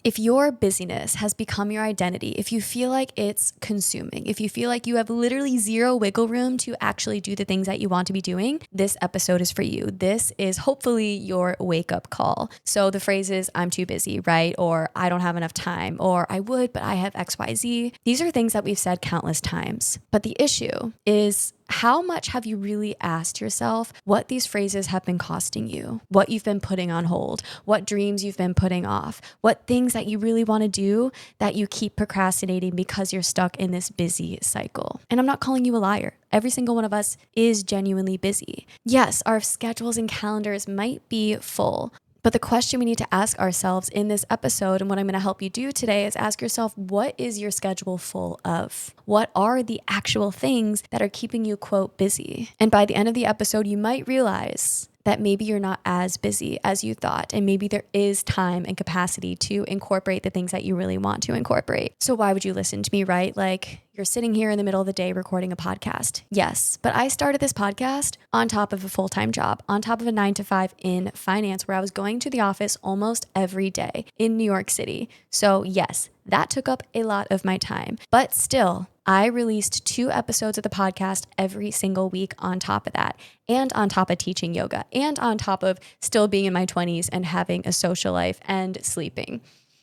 If your busyness has become your identity, if you feel like it's consuming, if you feel like you have literally zero wiggle room to actually do the things that you want to be doing, this episode is for you. This is hopefully your wake-up call. So the phrases, I'm too busy, right? Or I don't have enough time, or I would, but I have XYZ. These are things that we've said countless times. But the issue is, how much have you really asked yourself what these phrases have been costing you, what you've been putting on hold, what dreams you've been putting off, what things that you really want to do that you keep procrastinating because you're stuck in this busy cycle? And I'm not calling you a liar. Every single one of us is genuinely busy. Yes, our schedules and calendars might be full, but the question we need to ask ourselves in this episode, and what I'm going to help you do today, is ask yourself, what is your schedule full of? What are the actual things that are keeping you, quote, busy? And by the end of the episode, you might realize that maybe you're not as busy as you thought, and maybe there is time and capacity to incorporate the things that you really want to incorporate. So why would you listen to me, right? Like, you're sitting here in the middle of the day recording a podcast. Yes, but I started this podcast on top of a full-time job, on top of a 9-to-5 in finance, where I was going to the office almost every day in New York City. So yes, that took up a lot of my time, but still, I released 2 episodes of the podcast every single week on top of that, and on top of teaching yoga, and on top of still being in my 20s and having a social life and sleeping.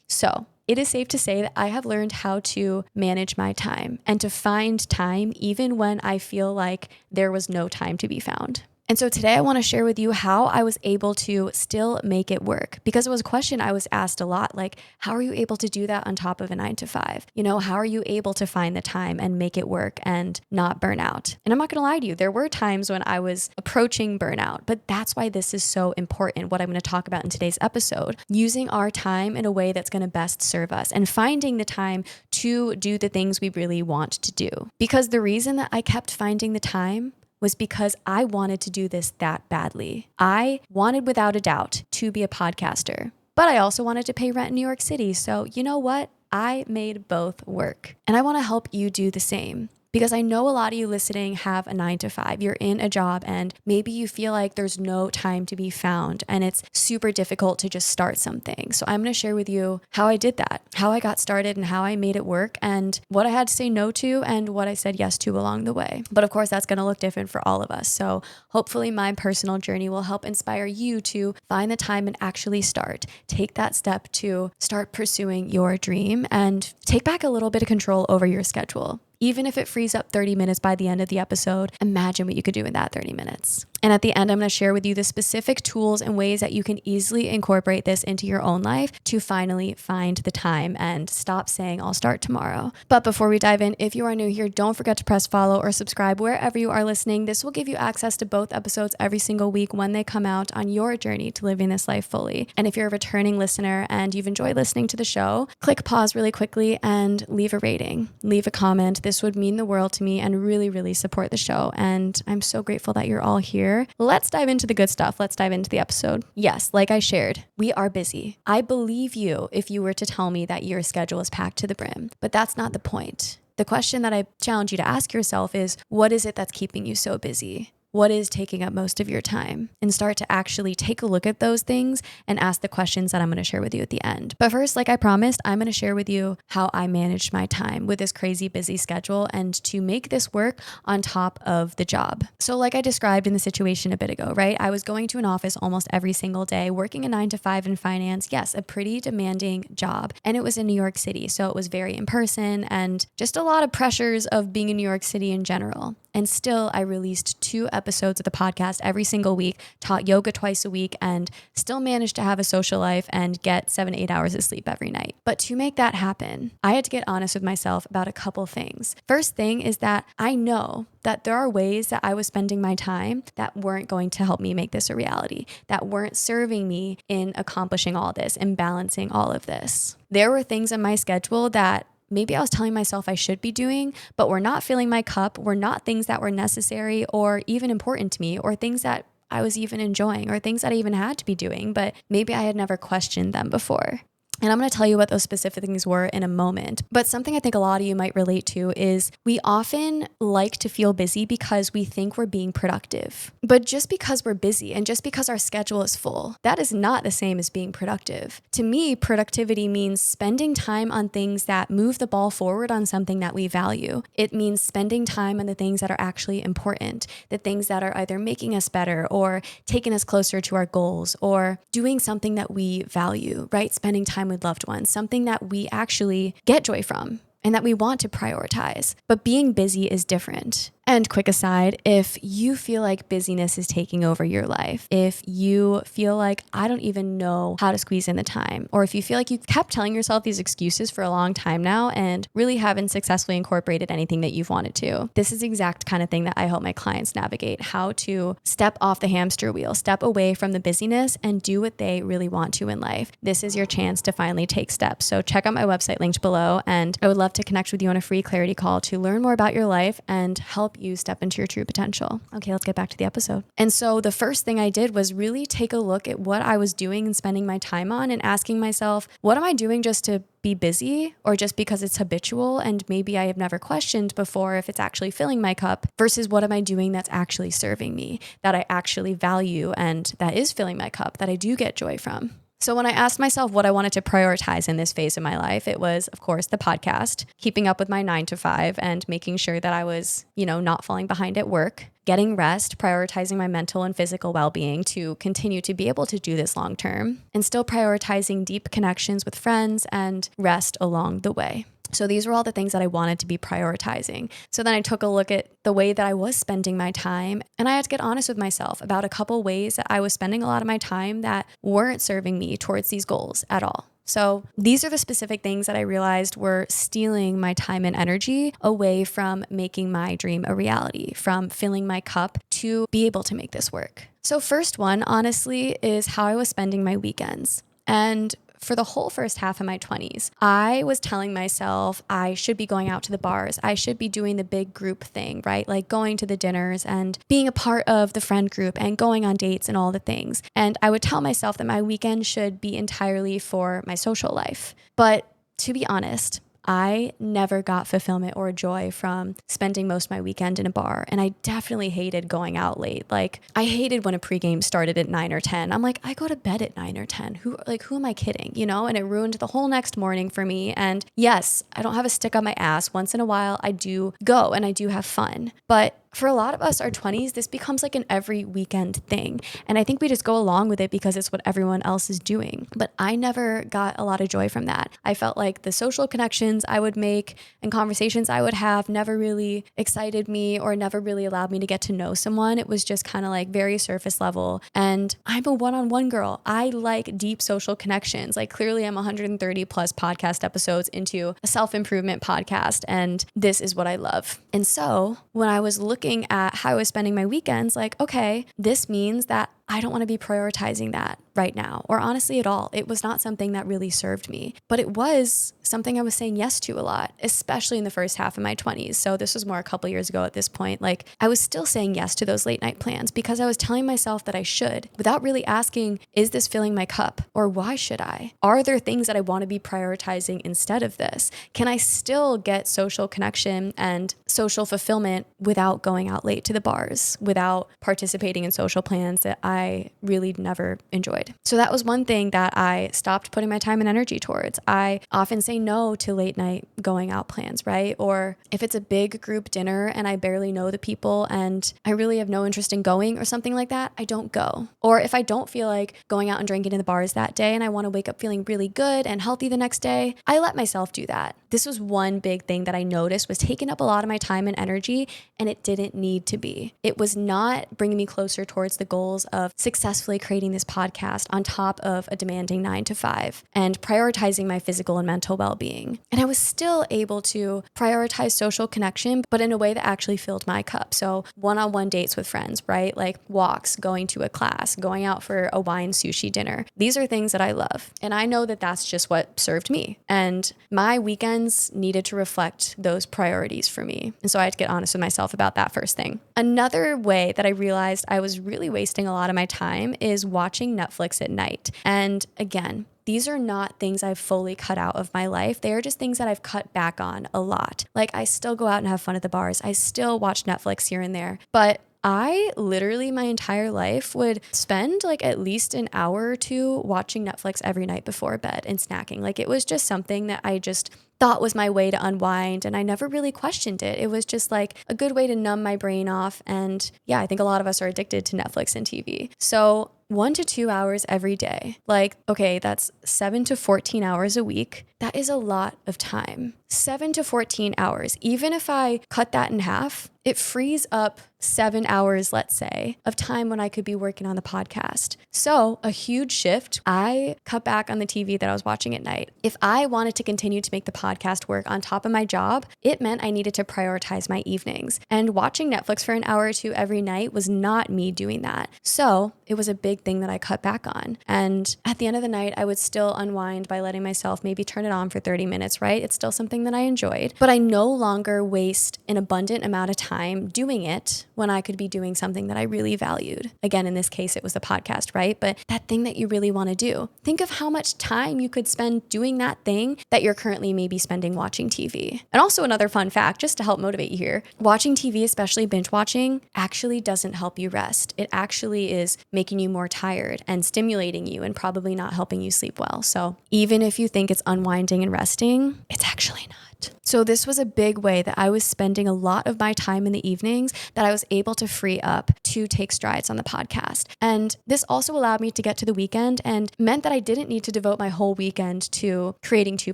So it is safe to say that I have learned how to manage my time and to find time even when I feel like there was no time to be found. And so today I want to share with you how I was able to still make it work, because it was a question I was asked a lot, like, how are you able to do that on top of a 9-to-5? You know, how are you able to find the time and make it work and not burn out? And I'm not going to lie to you, there were times when I was approaching burnout, but that's why this is so important, what I'm going to talk about in today's episode, using our time in a way that's going to best serve us and finding the time to do the things we really want to do. Because the reason that I kept finding the time was because I wanted to do this that badly. I wanted, without a doubt, to be a podcaster, but I also wanted to pay rent in New York City. So you know what? I made both work. And I want to help you do the same. Because I know a lot of you listening have a 9-to-5. You're in a job and maybe you feel like there's no time to be found and it's super difficult to just start something. So I'm going to share with you how I did that, how I got started and how I made it work, and what I had to say no to and what I said yes to along the way. But of course, that's going to look different for all of us. So hopefully my personal journey will help inspire you to find the time and actually start. Take that step to start pursuing your dream and take back a little bit of control over your schedule. Even if it frees up 30 minutes by the end of the episode, imagine what you could do in that 30 minutes. And at the end, I'm going to share with you the specific tools and ways that you can easily incorporate this into your own life to finally find the time and stop saying, I'll start tomorrow. But before we dive in, if you are new here, don't forget to press follow or subscribe wherever you are listening. This will give you access to both episodes every single week when they come out on your journey to living this life fully. And if you're a returning listener and you've enjoyed listening to the show, click pause really quickly and leave a rating, leave a comment. This would mean the world to me and really, really support the show. And I'm so grateful that you're all here. Let's dive into the good stuff. Let's dive into the episode. Yes, like I shared, we are busy. I believe you if you were to tell me that your schedule is packed to the brim, but that's not the point. The question that I challenge you to ask yourself is, what is it that's keeping you so busy? What is taking up most of your time? And start to actually take a look at those things and ask the questions that I'm going to share with you at the end. But first, like I promised, I'm going to share with you how I managed my time with this crazy busy schedule and to make this work on top of the job. So like I described in the situation a bit ago, right? I was going to an office almost every single day, working a 9-to-5 in finance. Yes, a pretty demanding job. And it was in New York City. So it was very in person and just a lot of pressures of being in New York City in general. And still, I released 2 episodes of the podcast every single week, taught yoga twice a week, and still managed to have a social life and get 7-8 hours of sleep every night. But to make that happen, I had to get honest with myself about a couple things. First thing is that I know that there are ways that I was spending my time that weren't going to help me make this a reality, that weren't serving me in accomplishing all this and balancing all of this. There were things in my schedule that maybe I was telling myself I should be doing, but were not filling my cup, were not things that were necessary or even important to me, or things that I was even enjoying, or things that I even had to be doing, but maybe I had never questioned them before. And I'm going to tell you what those specific things were in a moment. But something I think a lot of you might relate to is we often like to feel busy because we think we're being productive. But just because we're busy and just because our schedule is full, that is not the same as being productive. To me, productivity means spending time on things that move the ball forward on something that we value. It means spending time on the things that are actually important, the things that are either making us better or taking us closer to our goals or doing something that we value, right? Spending time with loved ones, something that we actually get joy from and that we want to prioritize. But being busy is different. And quick aside, if you feel like busyness is taking over your life, if you feel like I don't even know how to squeeze in the time, or if you feel like you kept telling yourself these excuses for a long time now and really haven't successfully incorporated anything that you've wanted to, this is the exact kind of thing that I help my clients navigate, how to step off the hamster wheel, step away from the busyness and do what they really want to in life. This is your chance to finally take steps. So check out my website linked below, and I would love to connect with you on a free clarity call to learn more about your life and help you step into your true potential. Okay, let's get back to the episode. And so the first thing I did was really take a look at what I was doing and spending my time on and asking myself, what am I doing just to be busy or just because it's habitual and maybe I have never questioned before if it's actually filling my cup versus what am I doing that's actually serving me, that I actually value and that is filling my cup, that I do get joy from. So when I asked myself what I wanted to prioritize in this phase of my life, it was, of course, the podcast, keeping up with my 9 to 5 and making sure that I was, not falling behind at work, getting rest, prioritizing my mental and physical well-being to continue to be able to do this long term, and still prioritizing deep connections with friends and rest along the way. So these were all the things that I wanted to be prioritizing. So then I took a look at the way that I was spending my time, and I had to get honest with myself about a couple ways that I was spending a lot of my time that weren't serving me towards these goals at all. So these are the specific things that I realized were stealing my time and energy away from making my dream a reality, from filling my cup to be able to make this work. So first one, honestly, is how I was spending my weekends. And for the whole first half of my 20s, I was telling myself I should be going out to the bars. I should be doing the big group thing, right? Like going to the dinners and being a part of the friend group and going on dates and all the things. And I would tell myself that my weekend should be entirely for my social life. But to be honest, I never got fulfillment or joy from spending most of my weekend in a bar. And I definitely hated going out late. Like I hated when a pregame started at 9 or 10. I'm like, I go to bed at 9 or 10. Who am I kidding? And it ruined the whole next morning for me. And yes, I don't have a stick on my ass. Once in a while, I do go and I do have fun. But for a lot of us, our 20s, this becomes like an every weekend thing. And I think we just go along with it because it's what everyone else is doing. But I never got a lot of joy from that. I felt like the social connections I would make and conversations I would have never really excited me or never really allowed me to get to know someone. It was just kind of like very surface level. And I'm a one-on-one girl. I like deep social connections. Like clearly I'm 130 plus podcast episodes into a self-improvement podcast. And this is what I love. And so when I was looking at how I was spending my weekends, like, okay, this means that I don't want to be prioritizing that right now, or honestly at all. It was not something that really served me, but it was something I was saying yes to a lot, especially in the first half of my 20s. So this was more a couple years ago at this point. Like I was still saying yes to those late night plans because I was telling myself that I should without really asking, is this filling my cup or why should I? Are there things that I want to be prioritizing instead of this? Can I still get social connection and social fulfillment without going out late to the bars, without participating in social plans that I really never enjoyed? So that was one thing that I stopped putting my time and energy towards. I often say no to late night going out plans, right? Or if it's a big group dinner and I barely know the people and I really have no interest in going or something like that, I don't go. Or if I don't feel like going out and drinking in the bars that day and I want to wake up feeling really good and healthy the next day, I let myself do that. This was one big thing that I noticed was taking up a lot of my time and energy, and it didn't need to be. It was not bringing me closer towards the goals of successfully creating this podcast on top of a demanding 9 to 5 and prioritizing my physical and mental well-being. And I was still able to prioritize social connection, but in a way that actually filled my cup. So one-on-one dates with friends, right? Like walks, going to a class, going out for a wine sushi dinner. These are things that I love. And I know that that's just what served me. And my weekends needed to reflect those priorities for me. And so I had to get honest with myself about that first thing. Another way that I realized I was really wasting a lot of my time is watching Netflix at night. And again, these are not things I've fully cut out of my life. They are just things that I've cut back on a lot. Like I still go out and have fun at the bars. I still watch Netflix here and there, but I literally my entire life would spend like at least an hour or two watching Netflix every night before bed and snacking. Like it was just something that I just thought was my way to unwind, and I never really questioned it. It was just like a good way to numb my brain off. And yeah, I think a lot of us are addicted to Netflix and TV. So 1 to 2 hours every day. Like, okay, that's 7 to 14 hours a week. That is a lot of time. 7 to 14 hours. Even if I cut that in half, it frees up 7 hours, let's say, of time when I could be working on the podcast. So a huge shift. I cut back on the TV that I was watching at night. If I wanted to continue to make the podcast work on top of my job, it meant I needed to prioritize my evenings. And watching Netflix for an hour or two every night was not me doing that. So it was a big thing that I cut back on. And at the end of the night, I would still unwind by letting myself maybe turn it on for 30 minutes, right? It's still something that I enjoyed, but I no longer waste an abundant amount of time doing it when I could be doing something that I really valued. Again, in this case, it was the podcast, right? But that thing that you really want to do. Think of how much time you could spend doing that thing that you're currently maybe spending watching TV. And also another fun fact, just to help motivate you here, watching TV, especially binge watching, actually doesn't help you rest. It actually is making you more tired and stimulating you and probably not helping you sleep well. So even if you think it's unwinding and resting, it's actually not. So this was a big way that I was spending a lot of my time in the evenings that I was able to free up to take strides on the podcast. And this also allowed me to get to the weekend and meant that I didn't need to devote my whole weekend to creating 2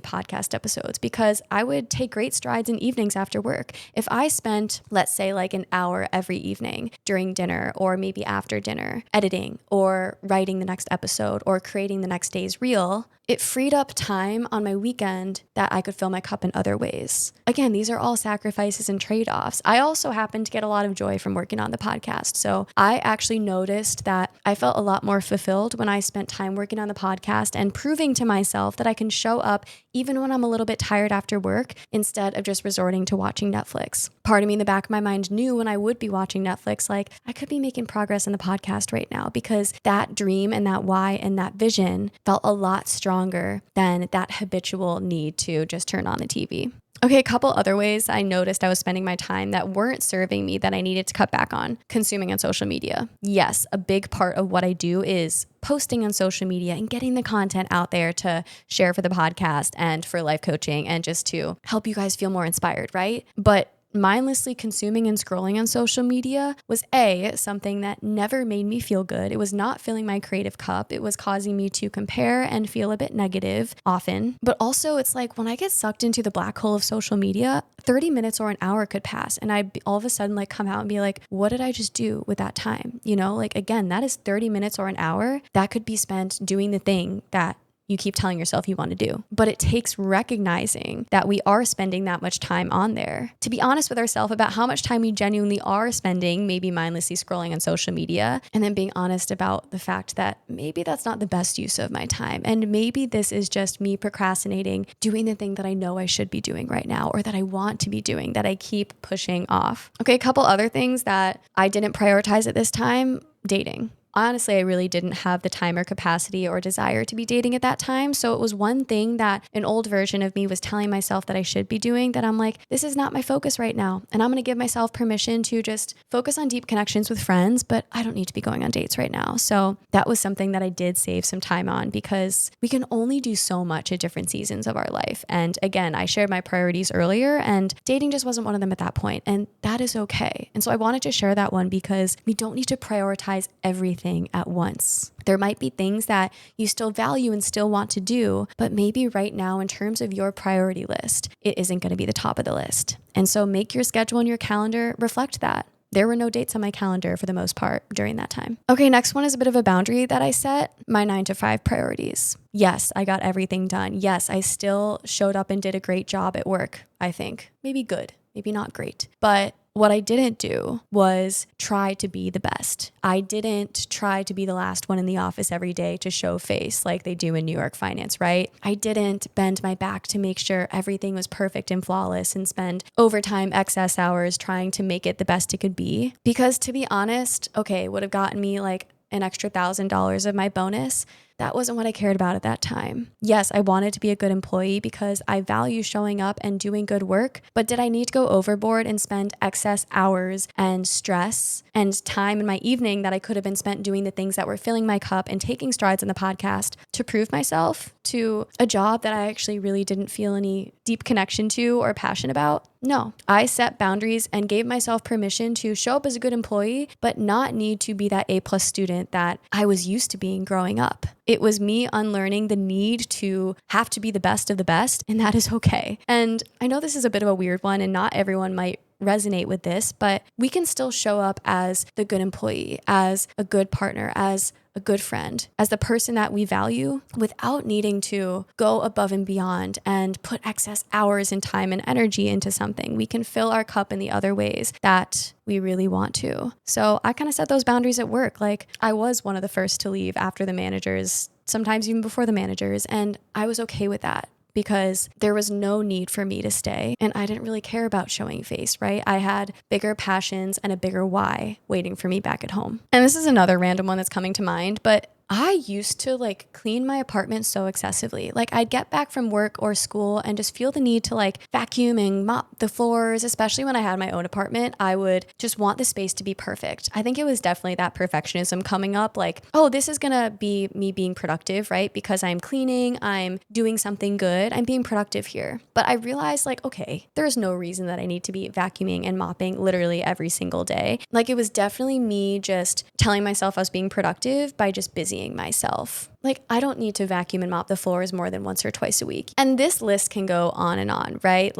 podcast episodes, because I would take great strides in evenings after work. If I spent, let's say, like an hour every evening during dinner or maybe after dinner editing or writing the next episode or creating the next day's reel, it freed up time on my weekend that I could fill my cup in other ways. Again, these are all sacrifices and trade-offs. I also happen to get a lot of joy from working on the podcast. So I actually noticed that I felt a lot more fulfilled when I spent time working on the podcast and proving to myself that I can show up even when I'm a little bit tired after work instead of just resorting to watching Netflix. Part of me in the back of my mind knew when I would be watching Netflix, like I could be making progress in the podcast right now, because that dream and that why and that vision felt a lot stronger than that habitual need to just turn on the TV. Okay, a couple other ways I noticed I was spending my time that weren't serving me that I needed to cut back on. Consuming on social media. Yes, a big part of what I do is posting on social media and getting the content out there to share for the podcast and for life coaching and just to help you guys feel more inspired, right? But mindlessly consuming and scrolling on social media was something that never made me feel good. It was not filling my creative cup. It was causing me to compare and feel a bit negative often. But also it's like when I get sucked into the black hole of social media, 30 minutes or an hour could pass and I'd all of a sudden like come out and be like, what did I just do with that time? You know, like again, that is 30 minutes or an hour that could be spent doing the thing that you keep telling yourself you want to do. But it takes recognizing that we are spending that much time on there, to be honest with ourselves about how much time we genuinely are spending, maybe mindlessly scrolling on social media, and then being honest about the fact that maybe that's not the best use of my time. And maybe this is just me procrastinating, doing the thing that I know I should be doing right now, or that I want to be doing, that I keep pushing off. Okay, a couple other things that I didn't prioritize at this time: dating. Honestly, I really didn't have the time or capacity or desire to be dating at that time. So it was one thing that an old version of me was telling myself that I should be doing, that I'm like, this is not my focus right now. And I'm going to give myself permission to just focus on deep connections with friends, but I don't need to be going on dates right now. So that was something that I did save some time on, because we can only do so much at different seasons of our life. And again, I shared my priorities earlier and dating just wasn't one of them at that point. And that is okay. And so I wanted to share that one, because we don't need to prioritize everything at once. There might be things that you still value and still want to do, but maybe right now in terms of your priority list, it isn't going to be the top of the list. And so make your schedule and your calendar reflect that. There were no dates on my calendar for the most part during that time. Okay, next one is a bit of a boundary that I set: my 9 to 5 priorities. Yes, I got everything done. Yes, I still showed up and did a great job at work, I think. Maybe good, maybe not great. But what I didn't do was try to be the best. I didn't try to be the last one in the office every day to show face like they do in New York finance, right? I didn't bend my back to make sure everything was perfect and flawless and spend overtime excess hours trying to make it the best it could be. Because to be honest, okay, would have gotten me like an extra $1,000 of my bonus, that wasn't what I cared about at that time. Yes, I wanted to be a good employee because I value showing up and doing good work, but did I need to go overboard and spend excess hours and stress and time in my evening that I could have been spent doing the things that were filling my cup and taking strides in the podcast to prove myself to a job that I actually really didn't feel any deep connection to or passion about? No, I set boundaries and gave myself permission to show up as a good employee, but not need to be that A+ student that I was used to being growing up. It was me unlearning the need to have to be the best of the best, and that is okay. And I know this is a bit of a weird one, and not everyone might resonate with this, but we can still show up as the good employee, as a good partner, as a good friend, as the person that we value without needing to go above and beyond and put excess hours and time and energy into something. We can fill our cup in the other ways that we really want to. So I kind of set those boundaries at work. Like, I was one of the first to leave after the managers, sometimes even before the managers, and I was okay with that, because there was no need for me to stay and I didn't really care about showing face, right? I had bigger passions and a bigger why waiting for me back at home. And this is another random one that's coming to mind, but I used to clean my apartment so excessively. I'd get back from work or school and just feel the need to vacuum and mop the floors, especially when I had my own apartment. I would just want the space to be perfect. I think it was definitely that perfectionism coming up, oh, this is gonna be me being productive, right? Because I'm cleaning, I'm doing something good, I'm being productive here. But I realized okay, there's no reason that I need to be vacuuming and mopping literally every single day. It was definitely me just telling myself I was being productive by just busying myself. I don't need to vacuum and mop the floors more than once or twice a week. And this list can go on and on, right?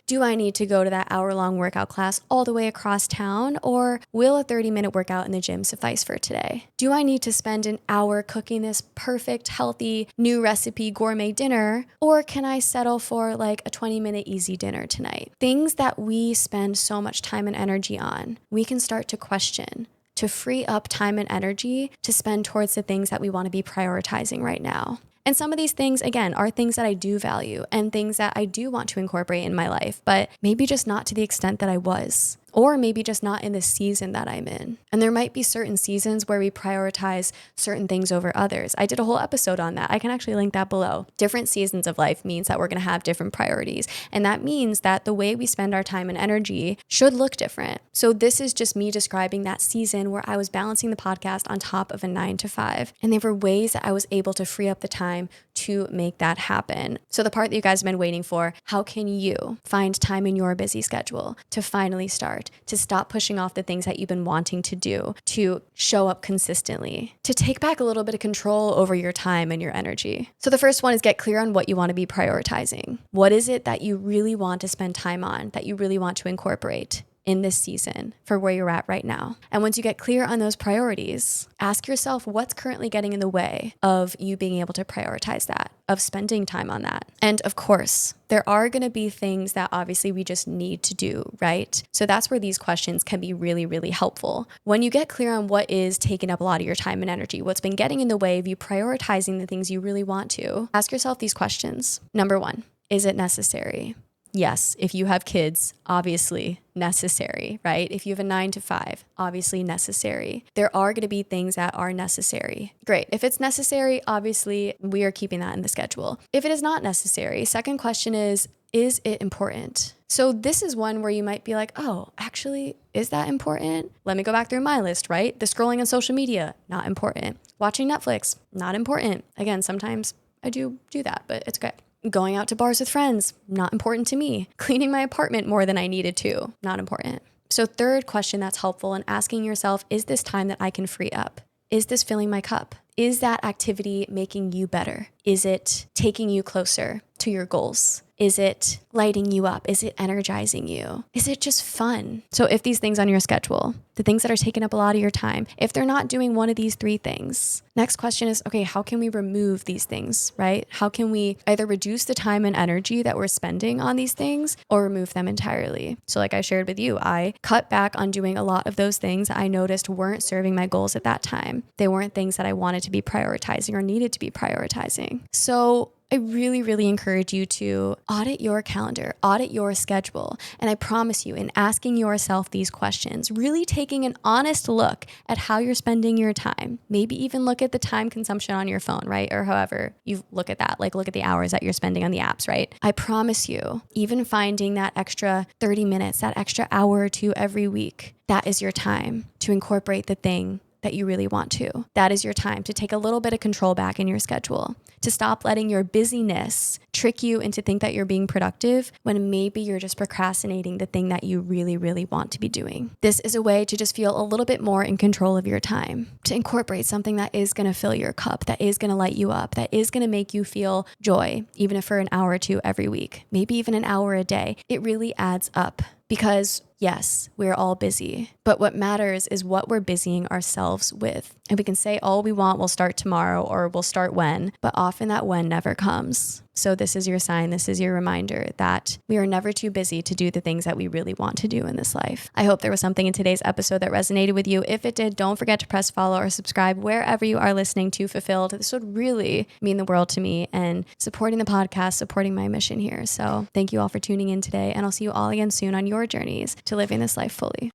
Do I need to go to that hour-long workout class all the way across town, or will a 30-minute workout in the gym suffice for today? Do I need to spend an hour cooking this perfect, healthy, new recipe gourmet dinner, or can I settle for a 20-minute easy dinner tonight? Things that we spend so much time and energy on, we can start to question, to free up time and energy to spend towards the things that we want to be prioritizing right now. And some of these things, again, are things that I do value and things that I do want to incorporate in my life, but maybe just not to the extent that I was, or maybe just not in the season that I'm in. And there might be certain seasons where we prioritize certain things over others. I did a whole episode on that. I can actually link that below. Different seasons of life means that we're going to have different priorities. And that means that the way we spend our time and energy should look different. So this is just me describing that season where I was balancing the podcast on top of a 9-to-5. And there were ways that I was able to free up the time to make that happen. So the part that you guys have been waiting for, how can you find time in your busy schedule to finally start, to stop pushing off the things that you've been wanting to do, to show up consistently, to take back a little bit of control over your time and your energy? So the first one is get clear on what you want to be prioritizing. What is it that you really want to spend time on, that you really want to incorporate in this season for where you're at right now? And once you get clear on those priorities, ask yourself what's currently getting in the way of you being able to prioritize that, of spending time on that. And of course, there are going to be things that obviously we just need to do, right? So that's where these questions can be really, really helpful. When you get clear on what is taking up a lot of your time and energy, what's been getting in the way of you prioritizing the things you really want to, ask yourself these questions. Number one, is it necessary? Yes, if you have kids, obviously necessary, right? If you have a 9-to-5, obviously necessary. There are going to be things that are necessary. Great. If it's necessary, obviously we are keeping that in the schedule. If it is not necessary, second question is it important? So this is one where you might be like, oh, actually, is that important? Let me go back through my list, right? The scrolling on social media, not important. Watching Netflix, not important. Again, sometimes I do that, but it's okay. Going out to bars with friends, not important to me. Cleaning my apartment more than I needed to, not important. So third question that's helpful in asking yourself, is this time that I can free up? Is this filling my cup? Is that activity making you better? Is it taking you closer to your goals? Is it lighting you up? Is it energizing you? Is it just fun? So if these things on your schedule, the things that are taking up a lot of your time, if they're not doing one of these three things, next question is, okay, how can we remove these things, right? How can we either reduce the time and energy that we're spending on these things or remove them entirely? So like I shared with you, I cut back on doing a lot of those things I noticed weren't serving my goals at that time. They weren't things that I wanted to be prioritizing or needed to be prioritizing. So I really, really encourage you to audit your calendar, audit your schedule. And I promise you, in asking yourself these questions, really taking an honest look at how you're spending your time, maybe even look at the time consumption on your phone, right? Or however you look at that, like look at the hours that you're spending on the apps, right? I promise you, even finding that extra 30 minutes, that extra hour or two every week, that is your time to incorporate the thing that you really want to. That is your time to take a little bit of control back in your schedule, to stop letting your busyness trick you into think that you're being productive when maybe you're just procrastinating the thing that you really, really want to be doing. This is a way to just feel a little bit more in control of your time, to incorporate something that is going to fill your cup, that is going to light you up, that is going to make you feel joy, even if for an hour or two every week, maybe even an hour a day. It really adds up. Because yes, we're all busy, but what matters is what we're busying ourselves with. And we can say all we want will start tomorrow or we'll start when, but often that when never comes. So this is your sign, this is your reminder that we are never too busy to do the things that we really want to do in this life. I hope there was something in today's episode that resonated with you. If it did, don't forget to press follow or subscribe wherever you are listening to Fulfilled. This would really mean the world to me and supporting the podcast, supporting my mission here. So thank you all for tuning in today, and I'll see you all again soon on your journeys to living this life fully.